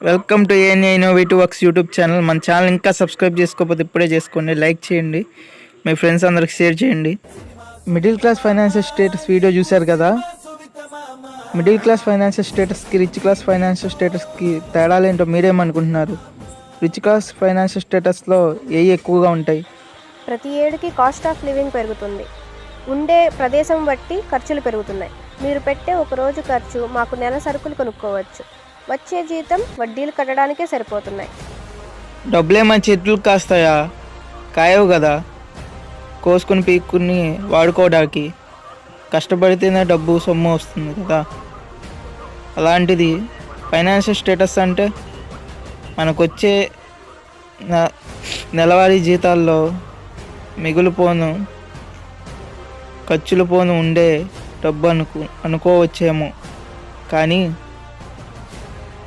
Welcome to ANA innovative works YouTube channel. మన channel ఇంకా subscribe చేసుకోకపోతే ఇప్పుడే చేసుకోండి, లైక్ చేయండి, మీ ఫ్రెండ్స్ అందరికి షేర్ చేయండి. Middle class financial status video చూశారు కదా. మిడిల్ క్లాస్ ఫైనాన్షియల్ స్టేటస్కి రిచ్ క్లాస్ ఫైనాన్షియల్ స్టేటస్కి తేడాలు ఏంటో మీరేమనుకుంటున్నారు? రిచ్ క్లాస్ ఫైనాన్షియల్ స్టేటస్లో ఏవి ఎక్కువగా ఉంటాయి? ప్రతి ఏడుకి కాస్ట్ ఆఫ్ లివింగ్ పెరుగుతుంది. ఉండే ప్రదేశం బట్టి ఖర్చులు పెరుగుతున్నాయి. మీరు పెట్టే ఒక రోజు ఖర్చు మాకు నెల సరుకులు కొనుక్కోవచ్చు. వచ్చే జీతం వడ్డీలు కట్టడానికే సరిపోతున్నాయి. డబ్బులే మన చేతులు కాస్తాయా? కాయవు కదా, కోసుకుని పీక్కుని వాడుకోవడానికి. కష్టపడితేనే డబ్బు సొమ్ము వస్తుంది కదా. అలాంటిది ఫైనాన్షియల్ స్టేటస్ అంటే మనకొచ్చే నెలవారీ జీతాల్లో మిగులుపోను ఖర్చులు పోను ఉండే డబ్బు అనుకోవచ్చేమో. కానీ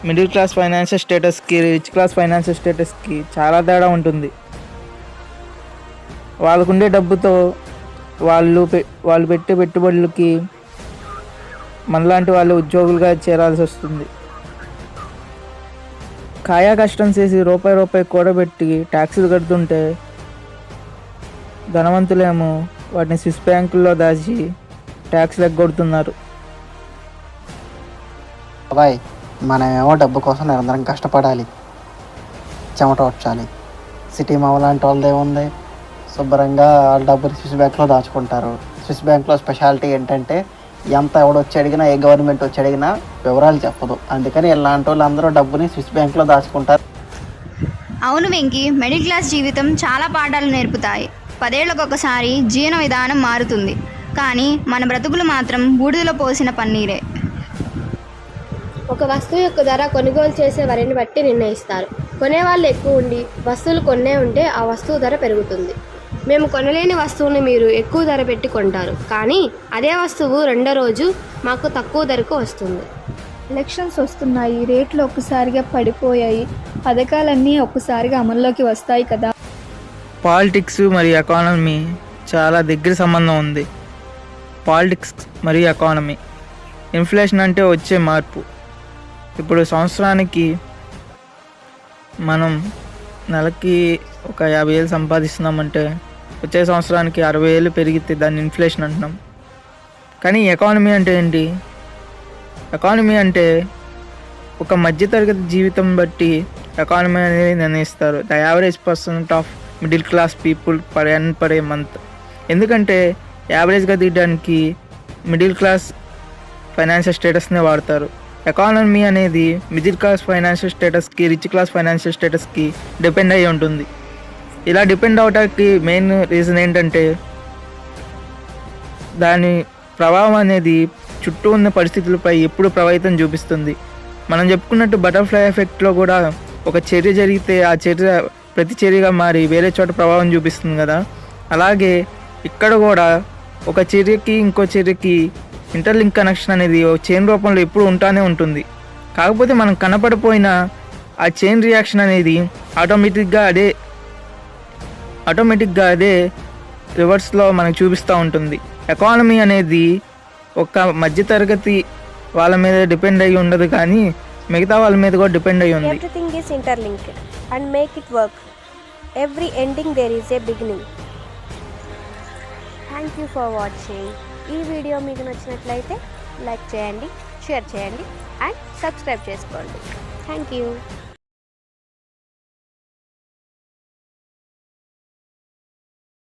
మిడిల్ క్లాస్ ఫైనాన్షియల్ స్టేటస్కి రిచ్ క్లాస్ ఫైనాన్షియల్ స్టేటస్కి చాలా తేడా ఉంటుంది. వాళ్ళకుండే డబ్బుతో వాళ్ళు పెట్టే పెట్టుబడులకి మనలాంటి వాళ్ళు ఉద్యోగులుగా చేరాల్సి వస్తుంది. కాయా కష్టం చేసి రూపాయి కూడబెట్టి ట్యాక్సులు కడుతుంటే ధనవంతులేమో వాటిని స్విస్ బ్యాంకుల్లో దాచి ట్యాక్స్లు ఎగ్గొడుతున్నారు. బాబాయ్, మనమేమో డబ్బు కోసం నిరంతరం కష్టపడాలి, చెమట వచ్చాలి. సిటీ మామ లాంటి వాళ్ళదే ఉంది, శుభ్రంగా వాళ్ళ డబ్బులు స్విస్ బ్యాంక్లో దాచుకుంటారు. స్విస్ బ్యాంక్లో స్పెషాలిటీ ఏంటంటే ఎంత ఎవడొచ్చి అడిగినా, ఏ గవర్నమెంట్ వచ్చి అడిగినా వివరాలు చెప్పదు. అందుకని ఇలాంటి వాళ్ళు అందరూ డబ్బుని స్విస్ బ్యాంక్లో దాచుకుంటారు. అవును వెంకీ, మిడిల్ క్లాస్ జీవితం చాలా పాఠాలు నేర్పుతాయి. 10 ఏళ్లకు ఒకసారి జీవన విధానం మారుతుంది, కానీ మన బ్రతుకులు మాత్రం బూడిదలో పోసిన పన్నీరే. ఒక వస్తువు యొక్క ధర కొనుగోలు చేసే వారిని బట్టి నిర్ణయిస్తారు. కొనేవాళ్ళు ఎక్కువ ఉండి వస్తువులు కొనే ఉంటే ఆ వస్తువు ధర పెరుగుతుంది. మేము కొనలేని వస్తువుని మీరు ఎక్కువ ధర పెట్టి కొంటారు, కానీ అదే వస్తువు రెండో రోజు మాకు తక్కువ ధరకు వస్తుంది. ఎలక్షన్స్ వస్తున్నాయి, రేట్లు ఒక్కసారిగా పడిపోయాయి, పథకాలన్నీ ఒక్కసారిగా అమల్లోకి వస్తాయి కదా. పాలిటిక్స్ మరియు ఎకానమీ చాలా దగ్గర సంబంధం ఉంది. పాలిటిక్స్ మరియు ఎకానమీ, ఇన్ఫ్లేషన్ అంటే వచ్చే మార్పు. ఇప్పుడు సంవత్సరానికి మనం నెలకి ఒక 50,000 సంపాదిస్తున్నామంటే వచ్చే సంవత్సరానికి 60,000 పెరిగితే దాన్ని ఇన్ఫ్లేషన్ అంటున్నాం. కానీ ఎకానమీ అంటే ఏంటి? ఎకానమీ అంటే ఒక మధ్యతరగతి జీవితం బట్టి ఎకానమీ అనేది నిర్ణయిస్తారు. The average percent of middle class people per a month. ఎందుకంటే యావరేజ్గా తీయడానికి మిడిల్ క్లాస్ ఫైనాన్షియల్ స్టేటస్నే వాడతారు. ఎకానమీ అనేది మిడిల్ క్లాస్ ఫైనాన్షియల్ స్టేటస్కి రిచ్ క్లాస్ ఫైనాన్షియల్ స్టేటస్కి డిపెండ్ అయ్యి ఉంటుంది. ఇలా డిపెండ్ అవడానికి మెయిన్ రీజన్ ఏంటంటే దాని ప్రభావం అనేది చుట్టూ ఉన్న పరిస్థితులపై ఎప్పుడు ప్రభావితం చూపిస్తుంది. మనం చెప్పుకున్నట్టు బటర్ఫ్లై ఎఫెక్ట్లో కూడా ఒక చర్య జరిగితే ఆ చర్య ప్రతి చర్యగా మారి వేరే చోట ప్రభావం చూపిస్తుంది కదా. అలాగే ఇక్కడ కూడా ఒక చర్యకి ఇంకో చర్యకి ఇంటర్లింక్ కనెక్షన్ అనేది చైన్ రూపంలో ఎప్పుడు ఉంటానే ఉంటుంది. కాకపోతే మనం కనపడిపోయిన ఆ చైన్ రియాక్షన్ అనేది ఆటోమేటిక్గా అదే రివర్స్లో మనకు చూపిస్తూ ఉంటుంది. ఎకానమీ అనేది ఒక మధ్యతరగతి వాళ్ళ మీద డిపెండ్ అయ్యి ఉండదు, కానీ మిగతా వాళ్ళ మీద కూడా డిపెండ్ అయ్యి ఉంది. Everything is interlinked and make it work. Every ending there is a beginning. Thank you for watching. ఈ వీడియో మీకు నచ్చినట్లయితే లైక్ చేయండి, షేర్ చేయండి అండ్ సబ్స్క్రైబ్ చేసుకోండి. Thank you.